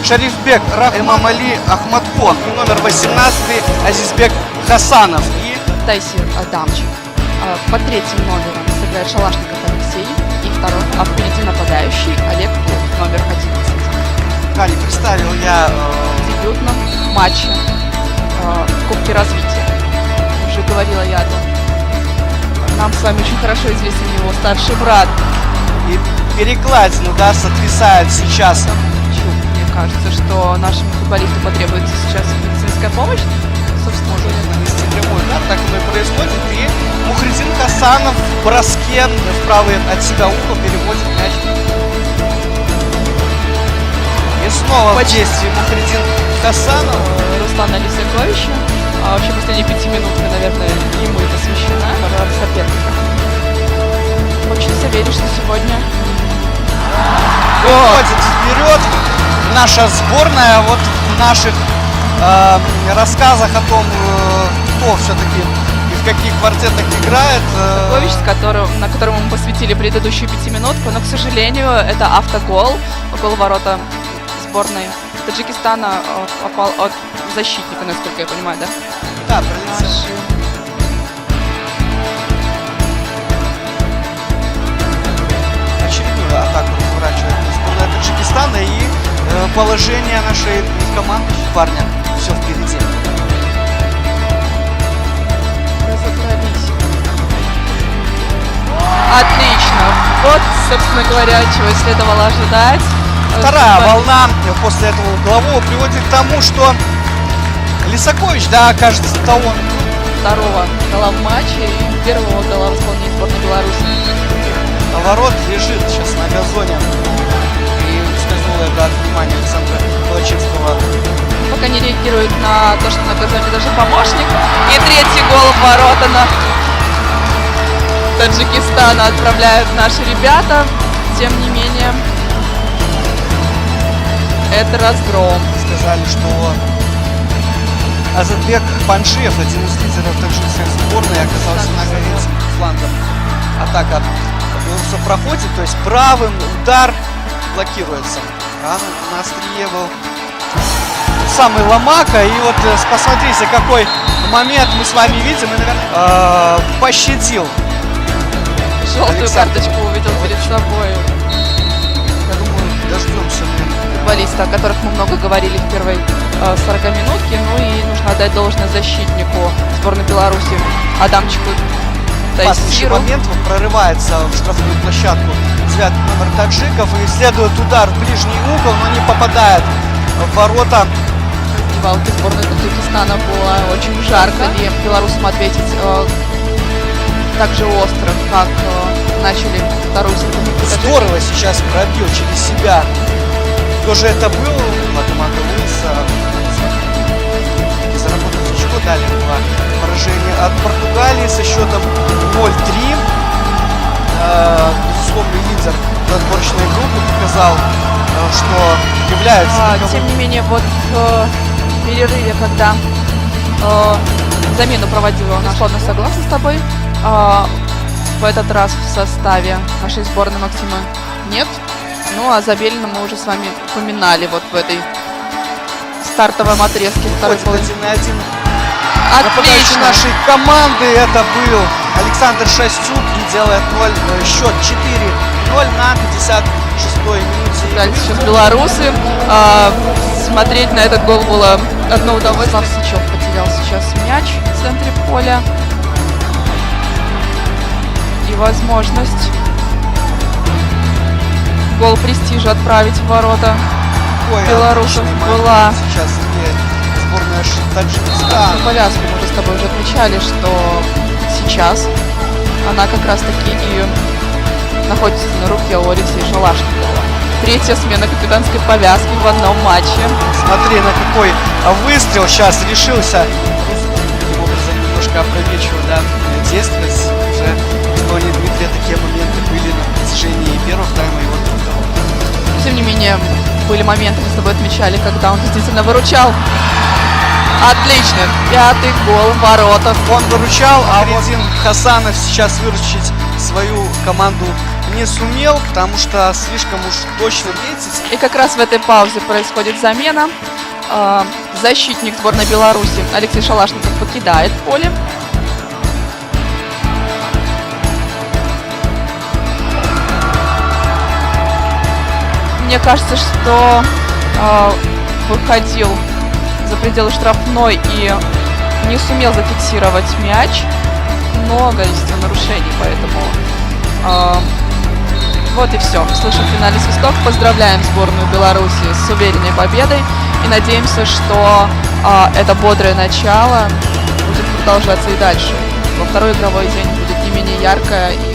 Шарифбек Эмамали Ахмадхон и номер 18 Азизбек Хасанов. И Тайсир Адамчик. Под третьим номером сыграет Шалашников Алексей. И второй впереди нападающий Олег Куль, номер 11. Далее представил я В дебютном матче Кубки развития. Уже говорила я о том. Нам с вами очень хорошо известен его старший брат. и перекладину, да, сотрясает сейчас. Мне кажется, что нашему футболисту потребуется сейчас медицинская помощь. Собственно, Может нанести прямой удар, так оно и происходит. И Мухридин Хасанов в броске в правый от себя угол переводит мяч. И снова в действии Мухридин Хасанов. Руслана Лисаковича. А вообще последние 5 минут, наверное, ему и посвящена соперника. Хочется верить, что сегодня Выходит вперед наша сборная. Вот в наших рассказах о том, кто все-таки и в каких квартетах играет. Лисакович, на которому мы посвятили предыдущую 5-минутку, но, к сожалению, это автогол. Гол ворота сборной Таджикистана попал от защитника, насколько я понимаю, да? Да, пролетел. Очередную атаку разворачивает сборная Таджикистана, и положение нашей команды парня все впереди. Разобрались. Отлично. Вот, собственно говоря, чего и следовало ожидать. Вторая волна после этого углового приводит к тому, что Лисакович, да, кажется, он Второго гола в матче и первого гола в исполнении сборной Беларуси. ворот лежит сейчас на газоне. И ускользнуло это от внимания Александра Волочевского. Пока не реагирует на то, что на газоне даже помощник. И третий гол в ворота на Таджикистана отправляют наши ребята. Тем не менее, это разгром. Сказали, что Азатбек Паншиев, один из лидеров таджикской сборной, оказался на границе флангом. Атака белорусов проходит, то есть правым удар блокируется. А на острие был самый Ломака. И вот посмотрите, какой момент мы с вами видим. И, наверное, пощадил. Желтую Александр карточку увидел перед собой. Я думаю, дождемся. Футболисты, о которых мы много говорили в первой 40-минутке. Ну и нужно отдать должное защитнику сборной Беларуси Адамчику Опаснейший Тайсиру. момент, вот прорывается в штрафную площадку девятый номер таджиков, и следует удар в ближний угол, но не попадает в ворота. Валки сборной Таджикистана было очень жарко. И белорусам ответить так же остро, как начали вторую ситуацию. Здорово сейчас пробил через себя. Кто же это был? Команда Луиса. И заработал очко. Далее было поражение от Португалии со счетом 0-3. Безусловный лидер отборочной группы показал, что является... Тем не менее, вот в перерыве, когда замену проводила наша, полностью согласна с тобой, в этот раз в составе нашей сборной Максима нет. Ну а Забелина мы уже с вами упоминали вот в этой стартовом отрезке второй половины. 1-1. Отлично! Нашей команды это был Александр Шастюк и делает счет 4-0 на 56-й минуте. Дальше сейчас белорусы. Смотреть на этот гол было одно удовольствие. Слав Сычев потерял сейчас мяч в центре поля. И возможность гол престижа отправить в ворота белорусов была. Сейчас сборная Таджикистана. Повязку мы уже с тобой уже отмечали, что сейчас она как раз таки и находится на руке у Алексея Шалашникова. Третья смена капитанской повязки в одном матче. Смотри, на какой выстрел сейчас решился. Таким образом немножко опрометчиво, да, действовать. Уже в исполнении Дмитрия такие моменты были на протяжении первого тайма и вот второго. Тем не менее, были моменты, мы с тобой отмечали, когда он действительно выручал. Отлично. Пятый гол в воротах. Он выручал, а Мухридин Хасанов сейчас выручить свою команду не сумел, потому что слишком уж точно метится. И как раз в этой паузе происходит замена. Защитник сборной Беларуси Алексей Шалашников покидает поле. Мне кажется, что выходил за пределы штрафной и не сумел зафиксировать мяч. Много есть нарушений, поэтому вот и все. Слышим финальный свисток. Поздравляем сборную Беларуси с уверенной победой и надеемся, что это бодрое начало будет продолжаться и дальше. Во второй игровой день будет не менее яркое и